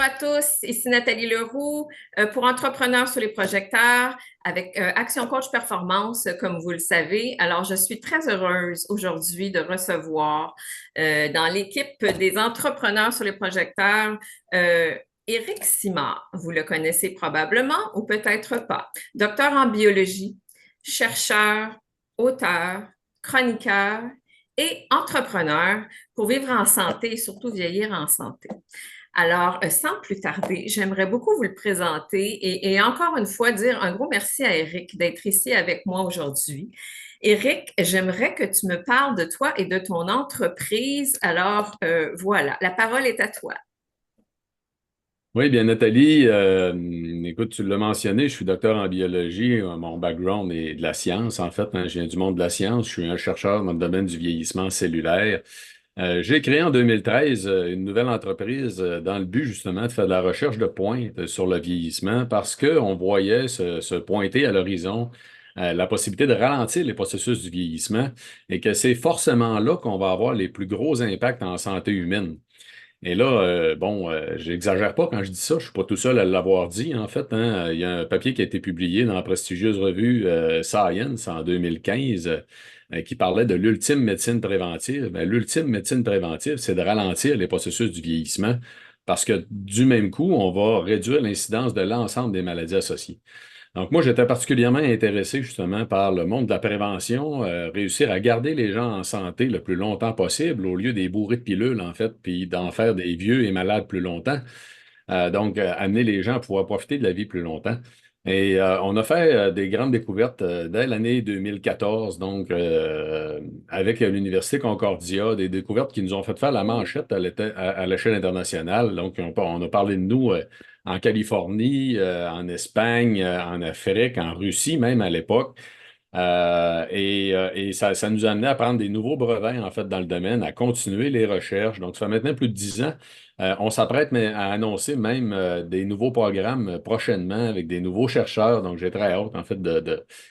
à tous, ici Nathalie Leroux pour Entrepreneurs sur les projecteurs avec Action Coach Performance, comme vous le savez. Alors, je suis très heureuse aujourd'hui de recevoir dans l'équipe des Entrepreneurs sur les projecteurs Éric Simard. Vous le connaissez probablement ou peut-être pas. Docteur en biologie, chercheur, auteur, chroniqueur et entrepreneur pour vivre en santé et surtout vieillir en santé. Alors, sans plus tarder, j'aimerais beaucoup vous le présenter et encore une fois dire un gros merci à Éric d'être ici avec moi aujourd'hui. Éric, j'aimerais que tu me parles de toi et de ton entreprise. Alors, voilà, la parole est à toi. Oui, bien Nathalie, écoute, tu l'as mentionné, je suis docteur en biologie. Mon background est de la science, en fait, hein, je viens du monde de la science. Je suis un chercheur dans le domaine du vieillissement cellulaire. J'ai créé en 2013 une nouvelle entreprise dans le but justement de faire de la recherche de pointe sur le vieillissement parce qu'on voyait se pointer à l'horizon la possibilité de ralentir les processus du vieillissement et que c'est forcément là qu'on va avoir les plus gros impacts en santé humaine. Et là, j'exagère pas quand je dis ça, je suis pas tout seul à l'avoir dit, en fait, hein. Il y a un papier qui a été publié dans la prestigieuse revue Science en 2015 qui parlait de l'ultime médecine préventive. Ben, l'ultime médecine préventive, c'est de ralentir les processus du vieillissement parce que du même coup, on va réduire l'incidence de l'ensemble des maladies associées. Donc, moi, j'étais particulièrement intéressé justement par le monde de la prévention, réussir à garder les gens en santé le plus longtemps possible au lieu des bourrées de pilules, en fait, puis d'en faire des vieux et malades plus longtemps. Amener les gens à pouvoir profiter de la vie plus longtemps. Et on a fait des grandes découvertes dès l'année 2014, avec l'Université Concordia, des découvertes qui nous ont fait faire la manchette à l'échelle internationale. Donc, on a parlé de nous en Californie, en Espagne, en Afrique, en Russie même à l'époque. Et ça nous a amené à prendre des nouveaux brevets, en fait, dans le domaine, à continuer les recherches. Donc, ça fait maintenant plus de 10 ans. On s'apprête à annoncer même des nouveaux programmes prochainement avec des nouveaux chercheurs. Donc, j'ai très hâte, en fait,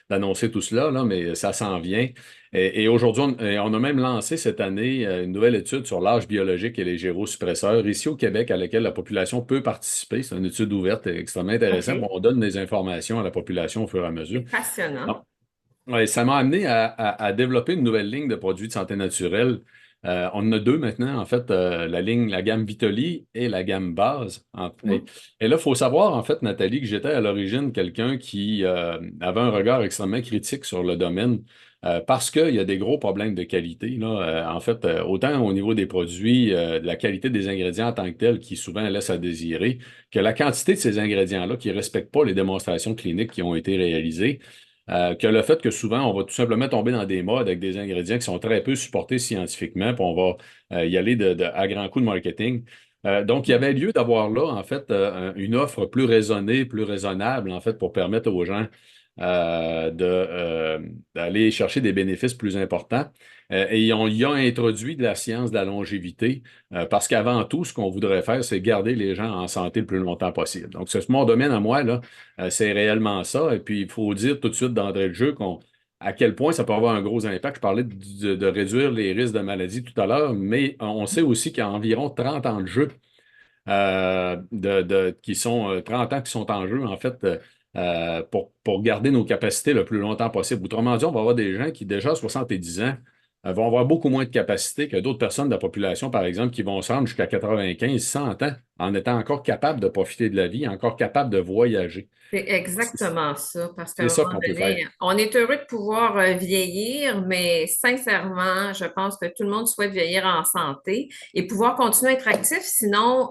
d'annoncer tout cela, là, mais ça s'en vient. Et aujourd'hui, on a même lancé cette année une nouvelle étude sur l'âge biologique et les gyrosuppresseurs ici au Québec à laquelle la population peut participer. C'est une étude ouverte et extrêmement intéressante. Bon, OK. on donne des informations à la population au fur et à mesure. C'est passionnant. Donc, ouais, ça m'a amené à développer une nouvelle ligne de produits de santé naturelle. On en a deux maintenant, en fait, la gamme Vitoli et la gamme base. Et là, il faut savoir, en fait, Nathalie, que j'étais à l'origine quelqu'un qui avait un regard extrêmement critique sur le domaine parce qu'il y a des gros problèmes de qualité, là. En fait, autant au niveau des produits, de la qualité des ingrédients en tant que tels, qui souvent laissent à désirer, que la quantité de ces ingrédients-là qui ne respectent pas les démonstrations cliniques qui ont été réalisées que le fait que souvent, on va tout simplement tomber dans des modes avec des ingrédients qui sont très peu supportés scientifiquement, puis on va y aller à grands coups de marketing. Donc, il y avait lieu d'avoir là, en fait, une offre plus raisonnée, plus raisonnable, en fait, pour permettre aux gens d'aller chercher des bénéfices plus importants. Et on y a introduit de la science de la longévité, parce qu'avant tout, ce qu'on voudrait faire, c'est garder les gens en santé le plus longtemps possible. Donc, c'est mon domaine à moi, là. C'est réellement ça. Et puis, il faut dire tout de suite d'entrée de jeu à quel point ça peut avoir un gros impact. Je parlais de réduire les risques de maladie tout à l'heure, mais on sait aussi qu'il y a environ 30 ans de jeu qui sont 30 ans qui sont en jeu, en fait, pour garder nos capacités le plus longtemps possible. Autrement dit, on va avoir des gens qui, déjà à 70 ans, vont avoir beaucoup moins de capacités que d'autres personnes de la population, par exemple, qui vont se rendre jusqu'à 95, 100 ans en étant encore capables de profiter de la vie, encore capables de voyager. C'est C'est exactement ça, parce qu'à un c'est ça moment qu'on peut faire. donné, on est heureux de pouvoir vieillir, mais sincèrement, je pense que tout le monde souhaite vieillir en santé et pouvoir continuer à être actif. Sinon,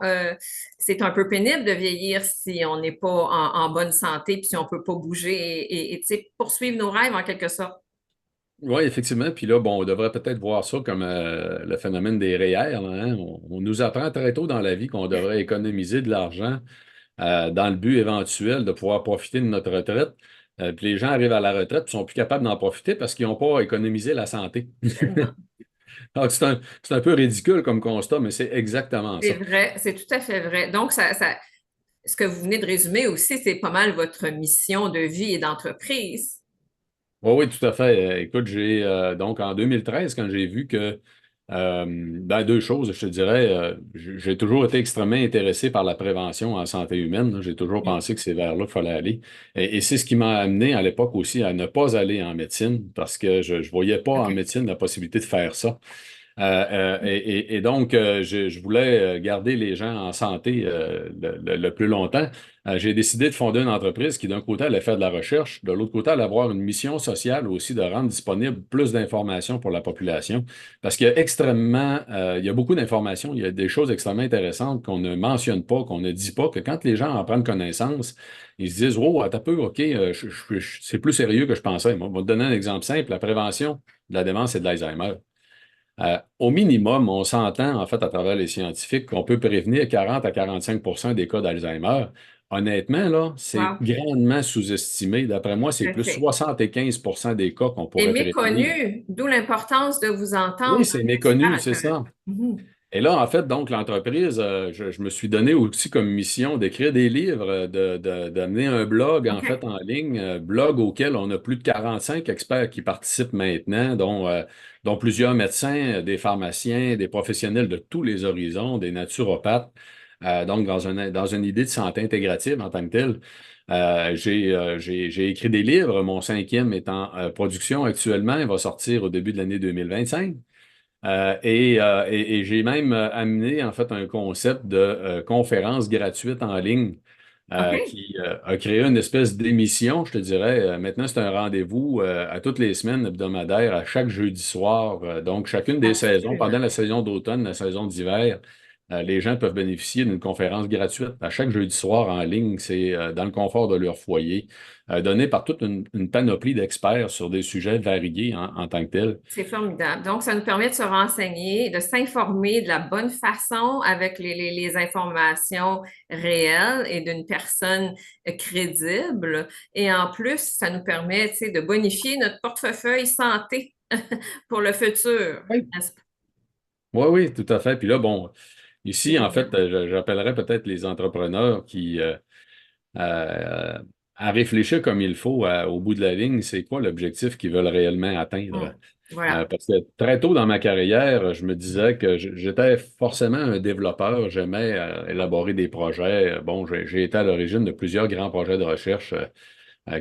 c'est un peu pénible de vieillir si on n'est pas en bonne santé, puis si on peut pas bouger tu sais, poursuivre nos rêves en quelque sorte. Oui, effectivement. Puis là, bon, on devrait peut-être voir ça comme le phénomène des REER, là, hein. On nous apprend très tôt dans la vie qu'on devrait économiser de l'argent dans le but éventuel de pouvoir profiter de notre retraite. Puis les gens arrivent à la retraite et sont plus capables d'en profiter parce qu'ils n'ont pas économisé la santé. Tellement. Donc, c'est un peu ridicule comme constat, mais c'est exactement C'est ça. vrai, c'est tout à fait vrai. Donc, ce que vous venez de résumer aussi, c'est pas mal votre mission de vie et d'entreprise. Oui, oui, tout à fait. Écoute, donc en 2013, quand j'ai vu que Ben, deux choses, je te dirais. J'ai toujours été extrêmement intéressé par la prévention en santé humaine, là. J'ai toujours Oui. pensé que c'est vers là qu'il fallait aller. Et c'est ce qui m'a amené à l'époque aussi à ne pas aller en médecine parce que je ne voyais pas en OK. médecine la possibilité de faire ça. Et donc, je voulais garder les gens en santé le plus longtemps. J'ai décidé de fonder une entreprise qui, d'un côté, allait faire de la recherche, de l'autre côté, allait avoir une mission sociale aussi de rendre disponible plus d'informations pour la population. Parce qu'il y a il y a beaucoup d'informations, il y a des choses extrêmement intéressantes qu'on ne mentionne pas, qu'on ne dit pas, que quand les gens en prennent connaissance, ils se disent, oh, attends un peu, OK, c'est plus sérieux que je pensais. Moi, je vais te donner un exemple simple, la prévention de la démence et de l'Alzheimer. Au minimum, on s'entend en fait à travers les scientifiques qu'on peut prévenir 40 à 45 des cas d'Alzheimer. Honnêtement, là, c'est Wow. grandement sous-estimé. D'après moi, c'est Tout à plus fait. 75 des cas qu'on Et pourrait prévenir. méconnu, d'où l'importance de vous Oui, entendre. c'est C'est super méconnu, c'est intéressant. ça. Mhm. Et là, en fait, donc, l'entreprise, je me suis donné aussi comme mission d'écrire des livres, d'amener un blog, en OK. fait, en ligne, blog auquel on a plus de 45 experts qui participent maintenant, dont plusieurs médecins, des pharmaciens, des professionnels de tous les horizons, des naturopathes, donc dans une idée de santé intégrative en tant que telle. J'ai écrit des livres, mon cinquième est en production actuellement, il va sortir au début de l'année 2025. Et j'ai même amené en fait un concept de conférence gratuite en ligne OK. qui a créé une espèce d'émission, je te dirais. Maintenant, c'est un rendez-vous à toutes les semaines hebdomadaires, à chaque jeudi soir. Donc, chacune des saisons, pendant Absolument. la saison d'automne, la saison d'hiver, les gens peuvent bénéficier d'une conférence gratuite à chaque jeudi soir en ligne. C'est dans le confort de leur foyer, donnée par toute une panoplie d'experts sur des sujets variés en tant que tels. C'est formidable. Donc, ça nous permet de se renseigner, de s'informer de la bonne façon avec les informations réelles et d'une personne crédible. Et en plus, ça nous permet, tu sais, de bonifier notre portefeuille santé pour le futur. Oui. N'est-ce pas? Oui, oui, tout à fait. Puis là, bon, C'est ici, en fait, brillant. j'appellerais peut-être les entrepreneurs qui, euh, à réfléchir comme il faut au bout de la ligne, c'est quoi l'objectif qu'ils veulent réellement atteindre. Hum. Voilà. Parce que très tôt dans ma carrière, je me disais que j'étais forcément un développeur, j'aimais élaborer des projets. Bon, j'ai été à l'origine de plusieurs grands projets de recherche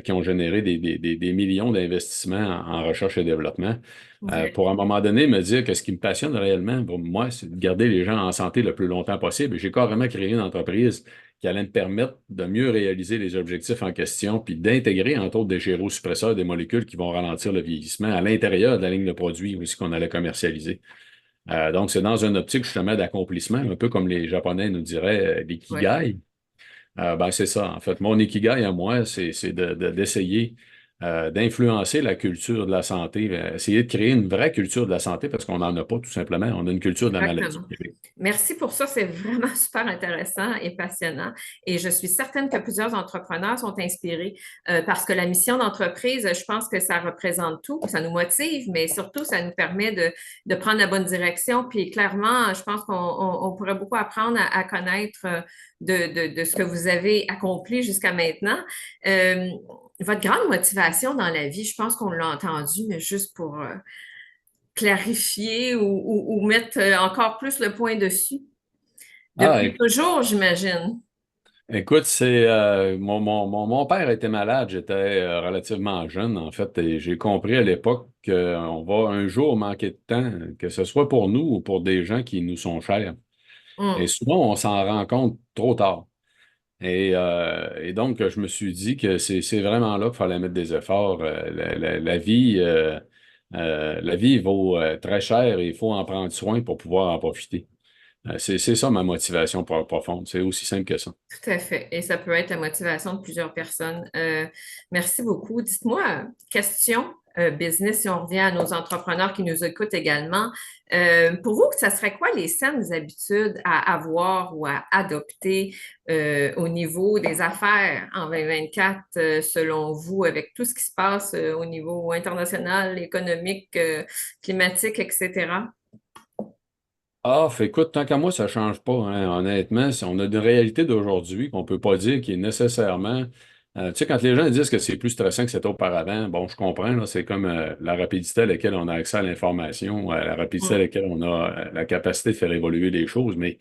qui ont généré des millions d'investissements en recherche et développement. OK. Pour à un moment donné, me dire que ce qui me passionne réellement, pour moi, c'est de garder les gens en santé le plus longtemps possible. Et j'ai carrément créé une entreprise qui allait me permettre de mieux réaliser les objectifs en question, puis d'intégrer, entre autres, des gyrosuppresseurs, des molécules qui vont ralentir le vieillissement à l'intérieur de la ligne de produits aussi qu'on allait commercialiser. Donc, c'est dans une optique justement d'accomplissement, un peu comme les Japonais nous diraient Oui. l'ikigai. Ben, c'est ça, en fait. Mon ikigai à moi, c'est d'essayer d'influencer la culture de la santé, essayer de créer une vraie culture de la santé parce qu'on n'en a pas, tout simplement. On a une culture de la maladie. Exactement. Merci pour ça, c'est vraiment super intéressant et passionnant. Et je suis certaine que plusieurs entrepreneurs sont inspirés parce que la mission d'entreprise, je pense que ça représente tout, ça nous motive, mais surtout, ça nous permet de prendre la bonne direction. Puis clairement, je pense qu'on pourrait beaucoup apprendre à connaître de ce que vous avez accompli jusqu'à maintenant. Euh, Votre grande motivation dans la vie, je pense qu'on l'a entendu, mais juste pour clarifier ou mettre encore plus le point dessus. Ah, Depuis toujours, j'imagine. écoute, mon père était malade, j'étais relativement jeune en fait, et j'ai compris à l'époque qu'on va un jour manquer de temps, que ce soit pour nous ou pour des gens qui nous sont chers. Et Hum. souvent, on s'en rend compte trop tard. Et donc, je me suis dit que c'est vraiment là qu'il fallait mettre des efforts. La vie vaut très cher et il faut en prendre soin pour pouvoir en profiter. C'est ça ma motivation profonde. C'est aussi simple que ça. Tout à fait. Et ça peut être la motivation de plusieurs personnes. Merci beaucoup. Dites-moi, question business, si on revient à nos entrepreneurs qui nous écoutent également. Pour vous, ça serait quoi les saines habitudes à avoir ou à adopter au niveau des affaires en 2024, selon vous, avec tout ce qui se passe au niveau international, économique, climatique, etc.? Ah, fait écoute, tant qu'à moi, ça change pas, hein. Honnêtement, si on a une réalité d'aujourd'hui qu'on peut pas dire qui est nécessairement Tu sais, quand les gens disent que c'est plus stressant que c'était auparavant, bon, je comprends, là, c'est comme la rapidité à laquelle on a accès à l'information, la rapidité à Mm, laquelle on a la capacité de faire évoluer les choses, mais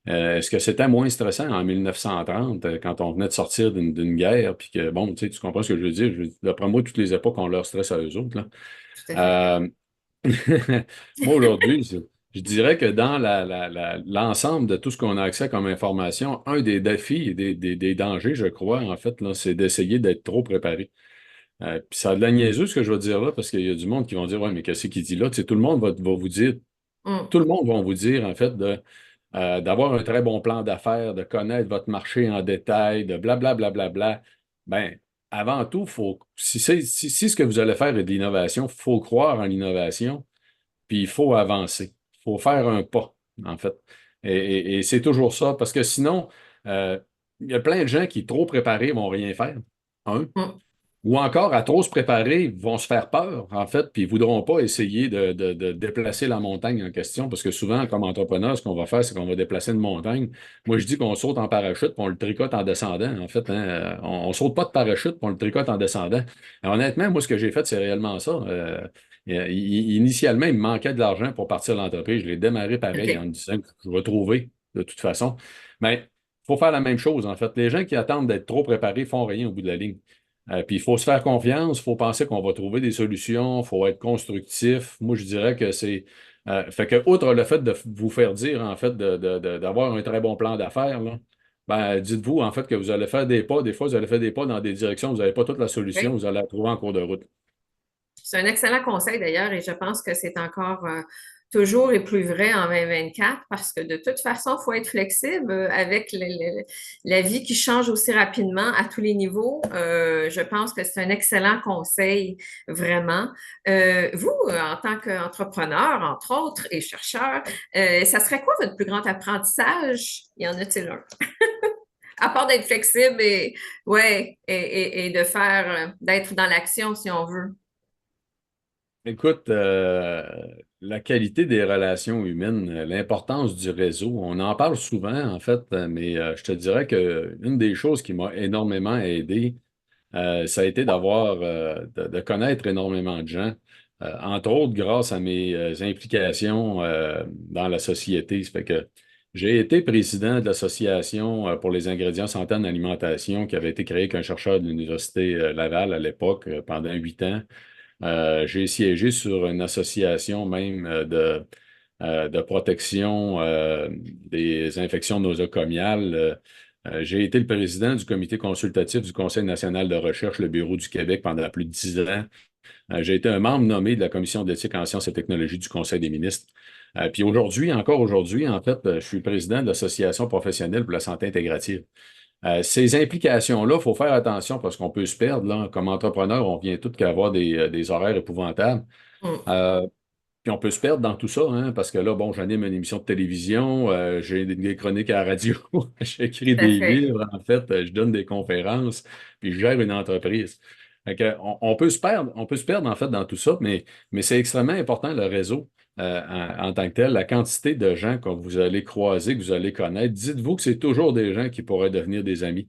est-ce que c'était moins stressant en 1930, quand on venait de sortir d'une guerre, puis que, bon, tu sais, tu comprends ce que je veux dire? D'après moi, toutes les époques ont leur stress à eux autres, là. tout à fait. Euh, Moi, aujourd'hui, je dirais que dans l'ensemble de tout ce qu'on a accès comme information, un des défis et des dangers, je crois, en fait, là, c'est d'essayer d'être trop préparé. Puis ça a de la niaiseux, ce que je veux dire là, parce qu'il y a du monde qui vont dire, ouais, mais qu'est-ce qu'il dit là? Tu sais, tout le monde va vous dire, Mm, tout le monde va vous dire, en fait, d'avoir un très bon plan d'affaires, de connaître votre marché en détail, de blablabla. Bla, bla, bla, bla. Ben, avant tout, si ce que vous allez faire est de l'innovation, il faut croire en l'innovation, puis il faut avancer. Il faut faire un pas, en fait. Et c'est toujours ça, parce que sinon, euh, il y a plein de gens qui, trop préparés, vont rien faire. Un. mm. Ou encore, à trop se préparer, ils vont se faire peur, en fait, puis ils ne voudront pas essayer de déplacer la montagne en question, parce que souvent, comme entrepreneur, ce qu'on va faire, c'est qu'on va déplacer une montagne. Moi, je dis qu'on saute en parachute, puis on le tricote en descendant, en fait. Hein. On ne saute pas de parachute, puis on le tricote en descendant. Et honnêtement, moi, ce que j'ai fait, c'est réellement ça. Initialement, il me manquait de l'argent pour partir de l'entreprise. Je l'ai démarré pareil en OK. me disant que je vais trouver, de toute façon. Mais il faut faire la même chose, en fait. Les gens qui attendent d'être trop préparés font rien au bout de la ligne. Puis il faut se faire confiance, il faut penser qu'on va trouver des solutions, il faut être constructif. Moi, je dirais que c'est. Fait que, outre le fait de vous faire dire, en fait, d'avoir un très bon plan d'affaires, là, ben, dites-vous, en fait, que vous allez faire des pas. Des fois, vous allez faire des pas dans des directions, vous n'avez pas toute la solution, Oui. vous allez la trouver en cours de route. C'est un excellent conseil d'ailleurs et je pense que c'est encore toujours et plus vrai en 2024 parce que de toute façon, il faut être flexible avec la vie qui change aussi rapidement à tous les niveaux. Je pense que c'est un excellent conseil, vraiment. Vous, en tant qu'entrepreneur, entre autres, et chercheur, ça serait quoi votre plus grand apprentissage? Y en a-t-il un? À part d'être flexible et, ouais, et de faire, d'être dans l'action si on veut. Écoute, la qualité des relations humaines, l'importance du réseau, on en parle souvent, en fait, mais je te dirais que une des choses qui m'a énormément aidé, ça a été de connaître énormément de gens, entre autres grâce à mes implications dans la société. Ça fait que j'ai été président de l'association pour les ingrédients santé en alimentation qui avait été créée avec un chercheur de l'Université Laval à l'époque pendant 8 ans. J'ai siégé sur une association même de protection des infections nosocomiales. J'ai été le président du comité consultatif du Conseil national de recherche, le Bureau du Québec, pendant plus de 10 ans. J'ai été un membre nommé de la Commission d'éthique en sciences et technologies du Conseil des ministres. Puis aujourd'hui, encore aujourd'hui, en fait, je suis le président de l'Association professionnelle pour la santé intégrative. Ces implications-là, il faut faire attention parce qu'on peut se perdre. Là. Comme entrepreneur, on vient tout qu'avoir des horaires épouvantables. Mm. Euh, Puis on peut se perdre dans tout ça, hein, parce que là, bon, j'anime une émission de télévision, j'ai des chroniques à la radio, j'écris Tout à des fait. livres, en fait, je donne des conférences, puis je gère une entreprise. Fait que on peut se perdre, on peut se perdre en fait dans tout ça, mais c'est extrêmement important le réseau en tant que tel, la quantité de gens que vous allez croiser, que vous allez connaître. Dites-vous que c'est toujours des gens qui pourraient devenir des amis.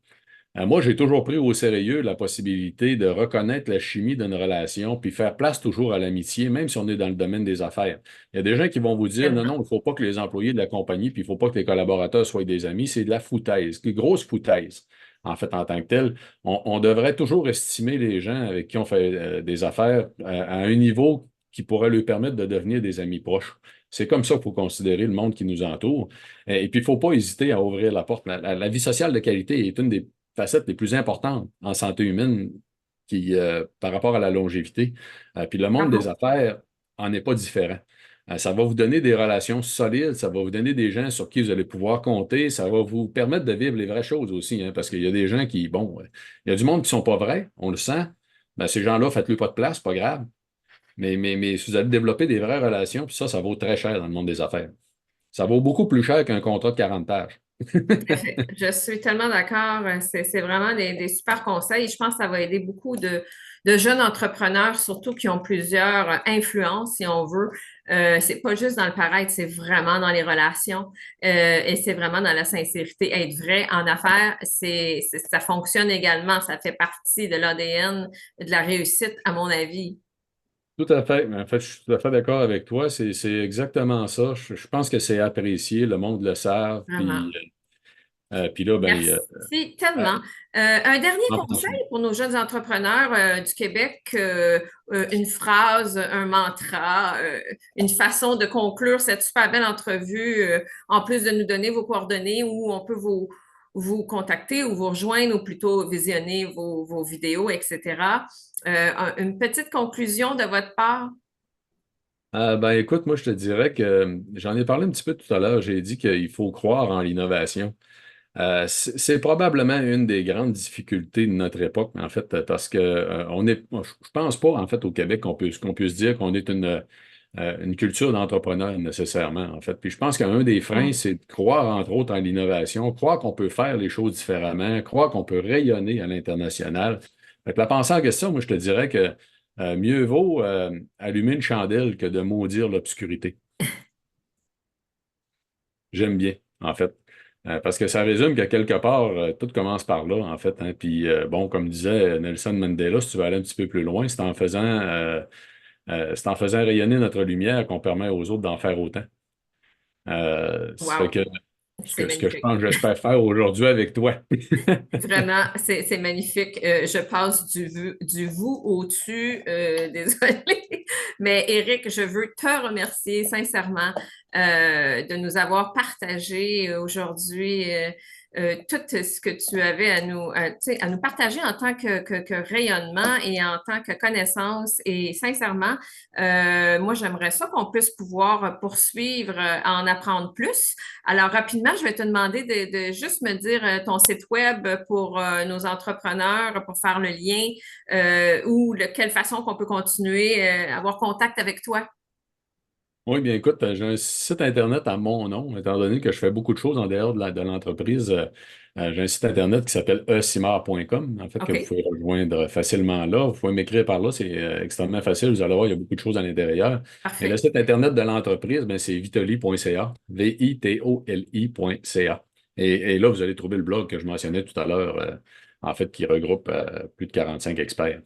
Moi, j'ai toujours pris au sérieux la possibilité de reconnaître la chimie d'une relation, puis faire place toujours à l'amitié, même si on est dans le domaine des affaires. Il y a des gens qui vont vous dire, non, non, il ne faut pas que les employés de la compagnie, puis il ne faut pas que les collaborateurs soient des amis. C'est de la foutaise, une grosse foutaise. En fait, en tant que tel, on devrait toujours estimer les gens avec qui on fait des affaires à un niveau qui pourrait leur permettre de devenir des amis proches. C'est comme ça qu'il faut considérer le monde qui nous entoure. Et puis, il ne faut pas hésiter à ouvrir la porte. La vie sociale de qualité est une des facettes les plus importantes en santé humaine par rapport à la longévité. Puis le monde des Bravo. affaires en est pas différent. Ça va vous donner des relations solides, ça va vous donner des gens sur qui vous allez pouvoir compter, ça va vous permettre de vivre les vraies choses aussi, hein, parce qu'il y a des gens qui, bon, il y a du monde qui sont pas vrais, on le sent. Ben, ces gens-là, faites-lui pas de place, pas grave. Mais si vous allez développer des vraies relations, puis ça vaut très cher dans le monde des affaires. Ça vaut beaucoup plus cher qu'un contrat de 40 pages. Tout à fait. Je suis tellement d'accord. C'est vraiment des super conseils. Je pense que ça va aider beaucoup de jeunes entrepreneurs, surtout qui ont plusieurs influences, si on veut. C'est pas juste dans le paraître, c'est vraiment dans les relations et c'est vraiment dans la sincérité. Être vrai en affaires, ça fonctionne également, ça fait partie de l'ADN de la réussite, à mon avis. Tout à fait. En fait, je suis tout à fait d'accord avec toi. C'est exactement ça. Je pense que c'est apprécié. Le monde le sait. Vraiment. Puis là, ben, Merci tellement. Un dernier en conseil prochain. pour nos jeunes entrepreneurs du Québec, une phrase, un mantra, une façon de conclure cette super belle entrevue, en plus de nous donner vos coordonnées où on peut vous contacter ou vous rejoindre ou plutôt visionner vos vidéos, etc. Une petite conclusion de votre part? Ben, écoute, moi, je te dirais que j'en ai parlé un petit peu tout à l'heure. J'ai dit qu'il faut croire en l'innovation. C'est probablement une des grandes difficultés de notre époque, en fait, parce que on est, moi, je pense pas, en fait, au Québec qu'on puisse dire qu'on est une culture d'entrepreneur nécessairement, en fait. Puis je pense qu'un des freins, Mm. c'est de croire, entre autres, en l'innovation, croire qu'on peut faire les choses différemment, croire qu'on peut rayonner à l'international. Fait que la pensée en question, moi, je te dirais que mieux vaut allumer une chandelle que de maudire l'obscurité. J'aime bien, en fait. Parce que ça résume qu'à quelque part, tout commence par là, en fait, hein. Puis, bon, comme disait Nelson Mandela, si tu veux aller un petit peu plus loin, c'est en faisant rayonner notre lumière qu'on permet aux autres d'en faire autant. Ça fait Wow, que c'est ce que je magnifique. pense que j'espère faire aujourd'hui avec toi. Vraiment, c'est magnifique. Je passe du vous au tu, désolée. Mais Eric, je veux te remercier sincèrement de nous avoir partagé aujourd'hui tout ce que tu avais tu sais, à nous partager en tant que rayonnement et en tant que connaissance. Et sincèrement, moi, j'aimerais ça qu'on puisse pouvoir poursuivre à en apprendre plus. Alors, rapidement, je vais te demander de juste me dire ton site web pour nos entrepreneurs, pour faire le lien ou de quelle façon qu'on peut continuer à avoir contact avec toi. Oui, bien écoute, j'ai un site Internet à mon nom, étant donné que je fais beaucoup de choses en dehors de l'entreprise. J'ai un site Internet qui s'appelle ecimar.com, en fait, que vous OK, pouvez rejoindre facilement là. Vous pouvez m'écrire par là, c'est extrêmement facile. Vous allez voir, il y a beaucoup de choses à l'intérieur. Et le parfait. site Internet de l'entreprise, ben, c'est vitoli.ca, vitoli.ca. Et là, vous allez trouver le blog que je mentionnais tout à l'heure, en fait, qui regroupe plus de 45 experts.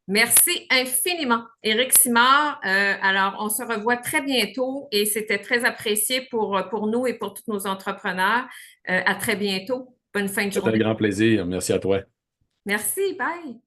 Merci infiniment, Éric Simard. Alors, on se revoit très bientôt et c'était très apprécié pour nous et pour tous nos entrepreneurs. À très bientôt. Bonne fin de C'est un journée. grand plaisir. Merci à toi. Merci, bye.